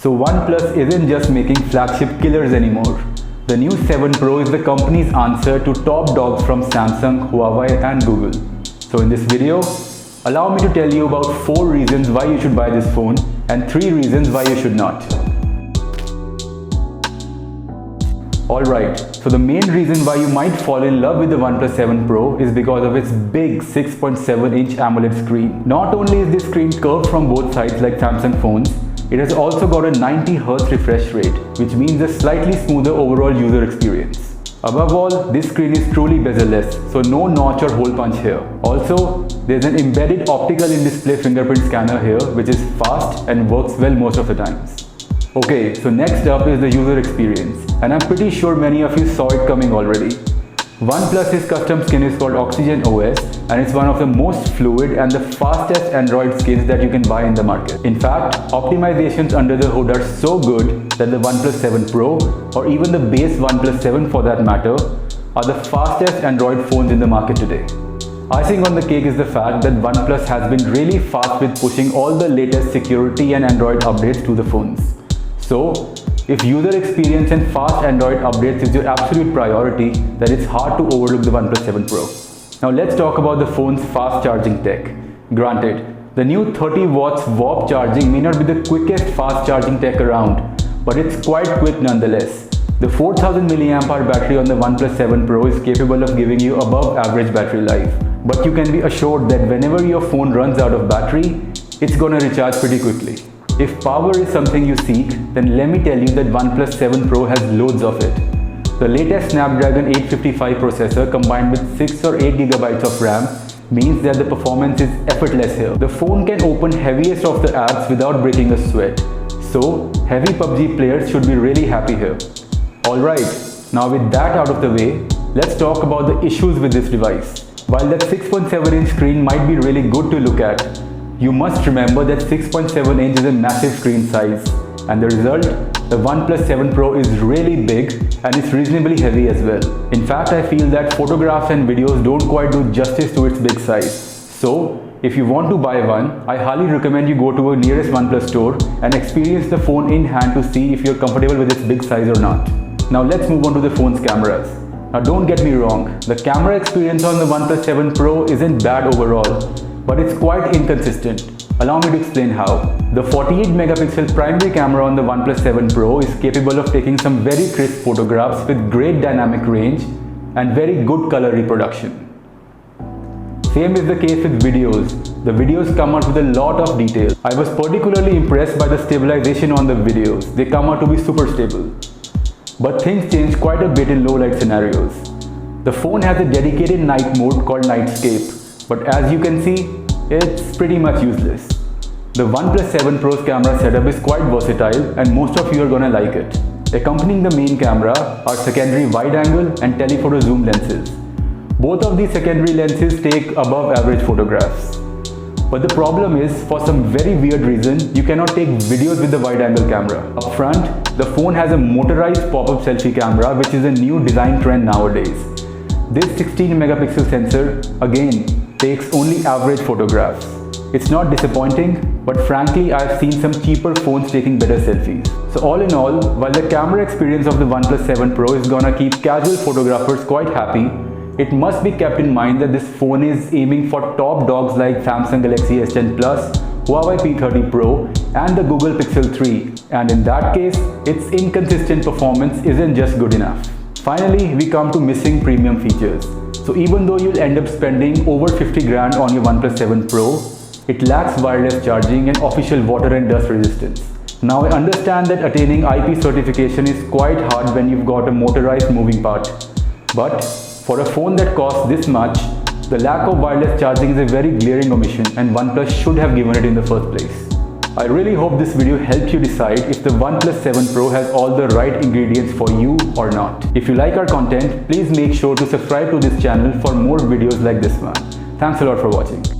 So OnePlus isn't just making flagship killers anymore. The new 7 Pro is the company's answer to top dogs from Samsung, Huawei and Google. So in this video, allow me to tell you about 4 reasons why you should buy this phone and 3 reasons why you should not. Alright, so the main reason why you might fall in love with the OnePlus 7 Pro is because of its big 6.7-inch AMOLED screen. Not only is this screen curved from both sides like Samsung phones, it has also got a 90Hz refresh rate, which means a slightly smoother overall user experience. Above all, this screen is truly bezel-less, so no notch or hole punch here. Also, there's an embedded optical in-display fingerprint scanner here, which is fast and works well most of the times. Okay, so next up is the user experience, and I'm pretty sure many of you saw it coming already. OnePlus's custom skin is called Oxygen OS, and it's one of the most fluid and the fastest Android skins that you can buy in the market. In fact, optimizations under the hood are so good that the OnePlus 7 Pro, or even the base OnePlus 7 for that matter, are the fastest Android phones in the market today. Icing on the cake is the fact that OnePlus has been really fast with pushing all the latest security and Android updates to the phones. So, if user experience and fast Android updates is your absolute priority, then it's hard to overlook the OnePlus 7 Pro. Now let's talk about the phone's fast charging tech. Granted, the new 30 watts warp charging may not be the quickest fast charging tech around, but it's quite quick nonetheless. The 4000 mAh battery on the OnePlus 7 Pro is capable of giving you above average battery life. But you can be assured that whenever your phone runs out of battery, it's gonna recharge pretty quickly. If power is something you seek, then let me tell you that OnePlus 7 Pro has loads of it. The latest Snapdragon 855 processor combined with 6 or 8 GB of RAM means that the performance is effortless here. The phone can open heaviest of the apps without breaking a sweat. So, heavy PUBG players should be really happy here. Alright, now with that out of the way, let's talk about the issues with this device. While that 6.7-inch screen might be really good to look at, you must remember that 6.7 inch is a massive screen size, and the result, the OnePlus 7 Pro is really big and it's reasonably heavy as well. In fact, I feel that photographs and videos don't quite do justice to its big size. So, if you want to buy one, I highly recommend you go to a nearest OnePlus store and experience the phone in hand to see if you're comfortable with its big size or not. Now let's move on to the phone's cameras. Now don't get me wrong, the camera experience on the OnePlus 7 Pro isn't bad overall, but it's quite inconsistent. Allow me to explain how. The 48 megapixel primary camera on the OnePlus 7 Pro is capable of taking some very crisp photographs with great dynamic range and very good color reproduction. Same is the case with videos. The videos come out with a lot of detail. I was particularly impressed by the stabilization on the videos. They come out to be super stable. But things change quite a bit in low light scenarios. The phone has a dedicated night mode called Nightscape, but as you can see, it's pretty much useless. The OnePlus 7 Pro's camera setup is quite versatile and most of you are gonna like it. Accompanying the main camera are secondary wide-angle and telephoto zoom lenses. Both of these secondary lenses take above average photographs. But the problem is, for some very weird reason, you cannot take videos with the wide-angle camera. Up front, the phone has a motorized pop-up selfie camera, which is a new design trend nowadays. This 16 megapixel sensor, again, takes only average photographs. It's not disappointing, but frankly I've seen some cheaper phones taking better selfies. So all in all, while the camera experience of the OnePlus 7 Pro is gonna keep casual photographers quite happy, it must be kept in mind that this phone is aiming for top dogs like Samsung Galaxy S10 Plus, Huawei P30 Pro and the Google Pixel 3, and in that case, its inconsistent performance isn't just good enough. Finally, we come to missing premium features. So even though you'll end up spending over 50 grand on your OnePlus 7 Pro, it lacks wireless charging and official water and dust resistance. Now I understand that attaining IP certification is quite hard when you've got a motorized moving part. But for a phone that costs this much, the lack of wireless charging is a very glaring omission and OnePlus should have given it in the first place. I really hope this video helps you decide if the OnePlus 7 Pro has all the right ingredients for you or not. If you like our content, please make sure to subscribe to this channel for more videos like this one. Thanks a lot for watching.